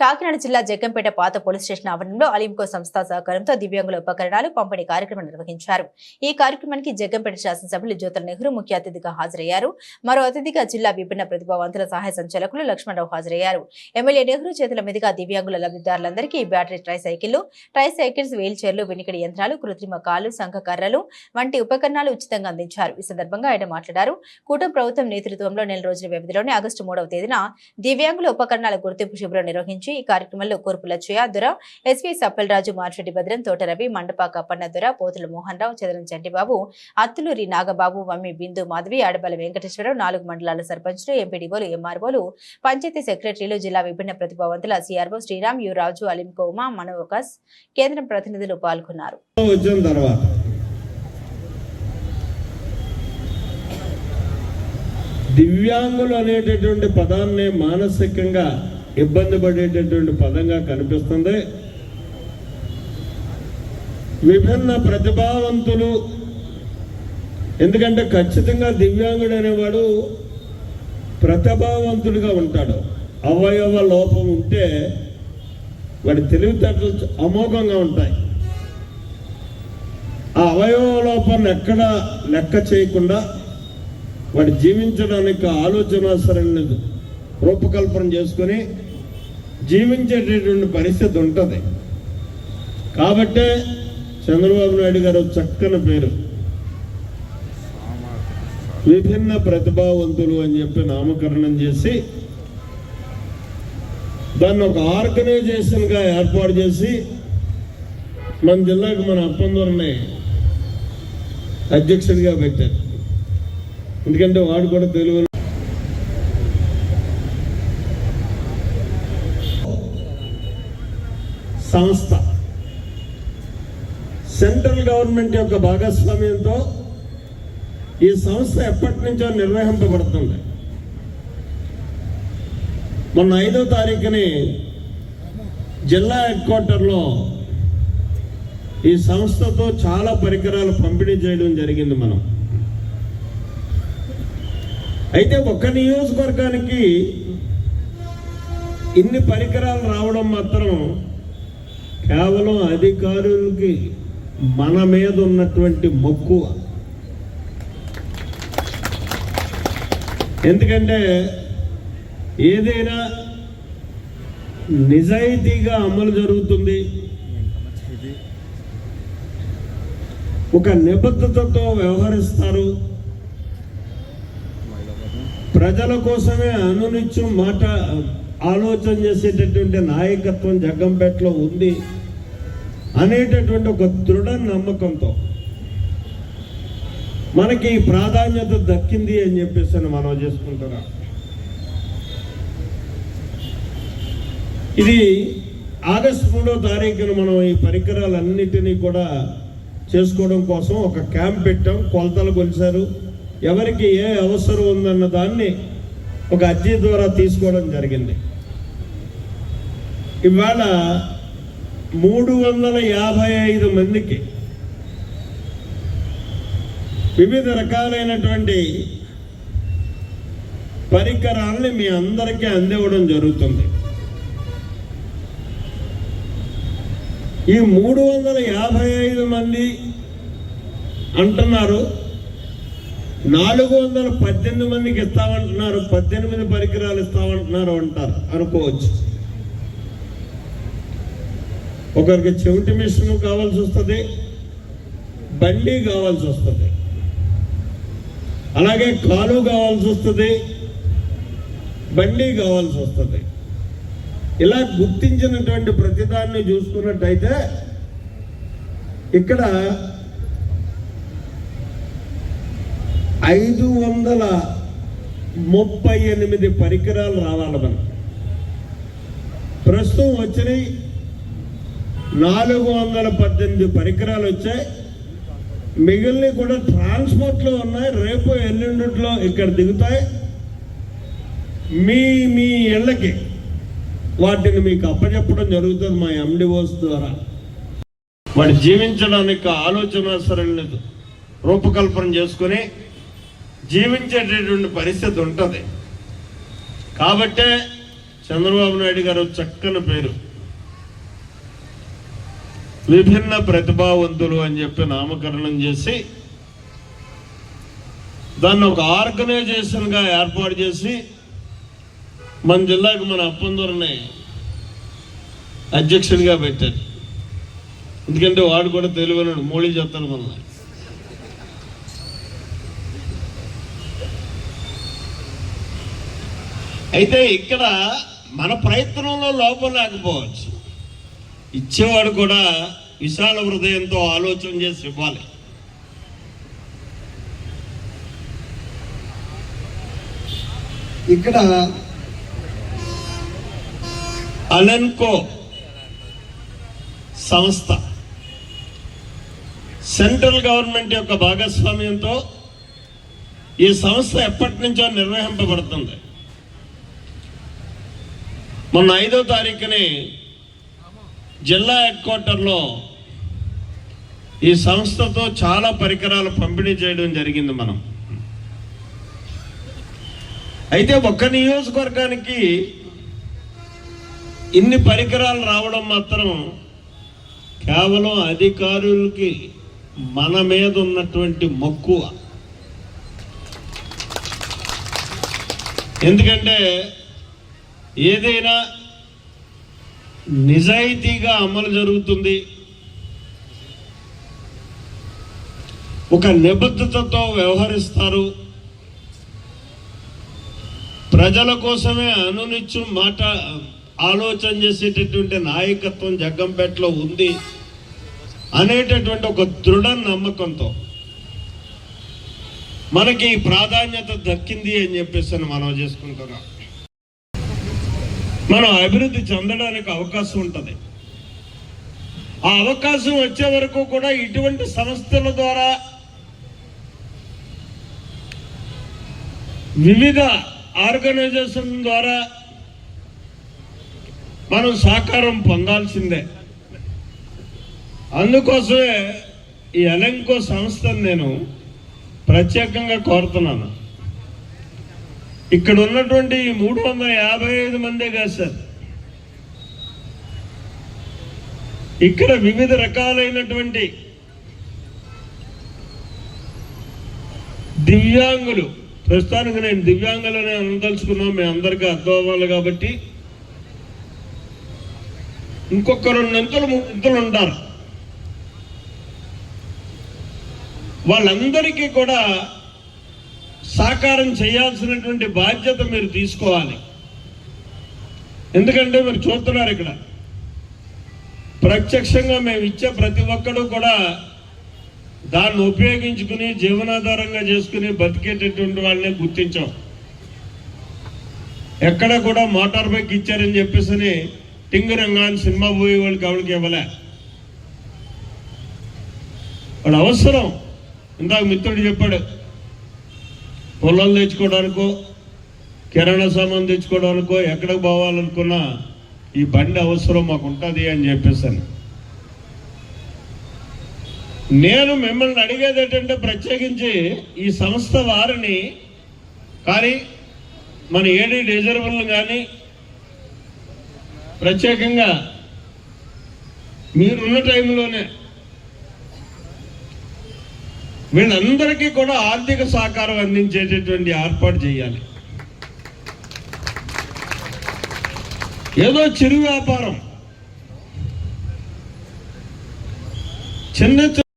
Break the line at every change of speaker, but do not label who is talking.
కాకినాడ జిల్లా జగ్గంపేట పాత police station ఆవరణంలో అలింకో సంస్థ సహకారంతో దివ్యాంగుల ఉపకరణాలు పంపిణీ కార్యక్రమం నిర్వహించారు. ఈ కార్యక్రమానికి జగ్గంపేట శాసనసభ్యులు జ్యోతుల నెహ్రూ ముఖ్య అతిథిగా హాజరయ్యారు. మరో అతిథిగా జిల్లా విభిన్న ప్రతిభావంతుల సహాయ సంచాలకులు లక్ష్మణరావు హాజరయ్యారు. ఎమ్మెల్యే నెహ్రూ చేతుల మీదుగా దివ్యాంగుల లబ్ధిదారులందరికీ బ్యాటరీ ట్రైసైకిల్స్, వీల్ చైర్లు, వినికిడి యంత్రాలు, కృత్రిమ కాలు, సంఘ కర్రలు వంటి ఉపకరణాలు ఉచితంగా అందించారు. ఈ సందర్భంగా ఆయన మాట్లాడారు. కూటమి ప్రభుత్వం నేతృత్వంలో నెల రోజుల వ్యవధిలోనే ఆగస్టు 3వ తేదీన దివ్యాంగుల ఉపకరణాల గుర్తింపు శిబిరం నిర్వహించి ఈ కార్యక్రమంలో కోర్పుల దొర, ఎస్వీ సప్పలరాజు, మార్చెడ్డి భద్రం, తోట రవి, మండపాక అప్పన్న దొర, పోతుల మోహన్ రావు, చదరం చంటిబాబు, అత్తులూరి నాగబాబు, వమ్మి బిందు మాధవి, ఆడబల వెంకటేశ్వరరావు, 4 మండలాల సర్పంచులు, ఎంపీడీఓలు, ఎంఆర్ఓలు, పంచాయతీ సెక్రటరీలు, జిల్లా విభిన్న ప్రతిభావంతుల సిఆర్ఓ శ్రీరామ్, యు రాజు, అలింకో ఉమా, మనోవకాస్, కేంద్రం ప్రతినిధులు పాల్గొన్నారు.
దివ్యాంగులు అనేటటువంటి పదాన్ని మానసికంగా ఇబ్బంది పడేటటువంటి పదంగా కనిపిస్తుంది. విభిన్న ప్రతిభావంతులు, ఎందుకంటే ఖచ్చితంగా దివ్యాంగుడు అనేవాడు ప్రతిభావంతుడిగా ఉంటాడు. అవయవ లోపం ఉంటే వాడి తెలివితేటలు అమోఘంగా ఉంటాయి. ఆ అవయవ లోపాన్ని ఎక్కడ లెక్క చేయకుండా వాడు జీవించడానికి ఆలోచన సరైనది రూపకల్పన చేసుకొని జీవించేటటువంటి పరిస్థితి ఉంటుంది. కాబట్టే చంద్రబాబు నాయుడు గారు చక్కని పేరు విభిన్న ప్రతిభావంతులు అని చెప్పి నామకరణం చేసి దాన్ని ఒక ఆర్గనైజేషన్గా ఏర్పాటు చేసి మన జిల్లాకు మన అప్పందూరిని అధ్యక్షుడిగా పెట్టారు. ఎందుకంటే వాడు కూడా తెలుగు సంస్థ సెంట్రల్ గవర్నమెంట్ యొక్క భాగస్వామ్యంతో ఈ సంస్థ ఎప్పటి నుంచో నిర్వహింపబడుతుంది. మొన్న 5వ తారీఖుని జిల్లా హెడ్ క్వార్టర్లో ఈ సంస్థతో చాలా పరికరాలు పంపిణీ చేయడం జరిగింది. మనం అయితే ఒక్క నియోజకవర్గానికి ఇన్ని పరికరాలు రావడం మాత్రం కేవలం అధికారులకి మన మీద ఉన్నటువంటి మక్కువ. ఎందుకంటే ఏదైనా నిజాయితీగా అమలు జరుగుతుంది, ఒక నిబద్ధతతో వ్యవహరిస్తారు, ప్రజల కోసమే అనునిత్యం ఆలోచన చేసేటటువంటి నాయకత్వం జగ్గంపేటలో ఉంది అనేటటువంటి ఒక దృఢ నమ్మకంతో మనకి ప్రాధాన్యత దక్కింది అని చెప్పేసి మనం చేసుకుంటున్నాం. ఇది ఆగస్టు 3వ తారీఖున మనం ఈ పరికరాలన్నిటినీ కూడా చేసుకోవడం కోసం ఒక క్యాంప్ పెట్టాం. కొలతలు కొలిచారు, ఎవరికి ఏ అవసరం ఉందన్న దాన్ని ఒక అర్జీ ద్వారా తీసుకోవడం జరిగింది. ఇవాళ 355 మందికి వివిధ రకాలైనటువంటి పరికరాలని మీ అందరికీ అందివ్వడం జరుగుతుంది. ఈ 355 మంది అంటున్నారు, 418 మందికి ఇస్తామంటున్నారు, 18 పరికరాలు ఇస్తామంటున్నారు అంటారు అనుకోవచ్చు. ఒకరికి చెవిటి మిషన్ కావాల్సి వస్తుంది, బండి కావాల్సి వస్తుంది, అలాగే కాలు కావాల్సి వస్తుంది, బండి కావాల్సి వస్తుంది. ఇలా గుర్తించినటువంటి ప్రతిదాన్ని చూసుకున్నట్టయితే ఇక్కడ 538 పరికరాలు రావాలి. మనం ప్రస్తుతం వచ్చినాయి 418 పరికరాలు వచ్చాయి. మిగిలినవి కూడా ట్రాన్స్పోర్ట్లో ఉన్నాయి, రేపు ఎల్లుండిలో ఇక్కడ దిగుతాయి. మీ ఇళ్ళకి వాటిని మీకు అప్పచెప్పడం జరుగుతుంది మా ఎండిఓస్ ద్వారా. వాడు జీవించడానికి ఆలోచన సరైనది రూపకల్పన చేసుకుని జీవించేటటువంటి పరిస్థితి ఉంటుంది. కాబట్టే చంద్రబాబు నాయుడు గారు చక్కని పేరు విభిన్న ప్రతిభావంతులు అని చెప్పి నామకరణం చేసి దాన్ని ఒక ఆర్గనైజేషన్గా ఏర్పాటు చేసి మన జిల్లాకి మన అప్పందూరని అధ్యక్షుడిగా పెట్టారు. ఎందుకంటే వాడు కూడా తెలివైనడు, మోడీ చెప్తాను మనల్ని. అయితే ఇక్కడ మన ప్రయత్నంలో లోపం లేకపోవచ్చు, ఇచ్చేవాడు కూడా విశాల హృదయంతో ఆలోచన చేసి ఇవ్వాలి.
ఇక్కడ
అలెన్కో సంస్థ సెంట్రల్ గవర్నమెంట్ యొక్క భాగస్వామ్యంతో ఈ సంస్థ ఎప్పటి నుంచో నిర్వహింపబడుతుంది. మొన్న 5వ తారీఖుని జిల్లా హెడ్ క్వార్టర్లో ఈ సంస్థతో చాలా పరికరాలు పంపిణీ చేయడం జరిగింది మనం. అయితే ఒక్క నియోజకవర్గానికి ఇన్ని పరికరాలు రావడం మాత్రం కేవలం అధికారులకి మన మీద ఉన్నటువంటి మక్కువ. ఎందుకంటే ఏదైనా నిజాయితీగా అమలు జరుగుతుంది, ఒక నిబద్ధతతో వ్యవహరిస్తారు, ప్రజల కోసమే అనునిత్యం ఆలోచన చేసేటటువంటి నాయకత్వం జగ్గంపేటలో ఉంది అనేటటువంటి ఒక దృఢ నమ్మకంతో మనకి ప్రాధాన్యత దక్కింది అని చెప్పేసి మనం చేసుకుంటున్నాం. మనం అభివృద్ధి చెందడానికి అవకాశం ఉంటుంది. ఆ అవకాశం వచ్చే వరకు కూడా ఇటువంటి సంస్థల ద్వారా వివిధ ఆర్గనైజేషన్ ద్వారా మనం సహకారం పొందాల్సిందే. అందుకోసమే ఈ అలెన్కో సంస్థను నేను ప్రత్యేకంగా కోరుతున్నాను. ఇక్కడ ఉన్నటువంటి 355 మందే కాదు సార్, ఇక్కడ వివిధ రకాలైనటువంటి దివ్యాంగులు, ప్రస్తుతానికి నేను దివ్యాంగులని అనదలుచుకున్నాం, మేము అందరికీ అర్థం అవ్వాలి కాబట్టి ఇంకొక 2 ఇంతలు ఉంటారు. వాళ్ళందరికీ కూడా సాకారం చేయాల్సినటువంటి బాధ్యత మీరు తీసుకోవాలి. ఎందుకంటే మీరు చూస్తున్నారు ఇక్కడ ప్రత్యక్షంగా మేము ఇచ్చే ప్రతి ఒక్కడు కూడా దాన్ని ఉపయోగించుకుని జీవనాధారంగా చేసుకుని బతికేటటువంటి వాళ్ళని గుర్తించాం. ఎక్కడ కూడా మోటార్ బైక్ ఇచ్చారని చెప్పేసి టింగు రంగాన్ని సినిమా పోయే వాళ్ళకి ఎవరికి ఇవ్వలే. వాడు అవసరం, ఇందాక మిత్రుడు చెప్పాడు, పొలాలు తెచ్చుకోవడానికో కిరాణా సామాన్ తెచ్చుకోవడానికో ఎక్కడికి పోవాలనుకున్నా ఈ బండి అవసరం మాకు ఉంటుంది అని చెప్పేసాను. నేను మిమ్మల్ని అడిగేది ఏంటంటే ప్రత్యేకించి ఈ సంస్థ వారిని కానీ మన ఏడీ రిజర్వులను కానీ ప్రత్యేకంగా మీరున్న టైంలోనే వీళ్ళందరికీ కూడా ఆర్థిక సహకారం అందించేటటువంటి ఏర్పాటు చేయాలి. ఏదో చిరు వ్యాపారం, చిన్న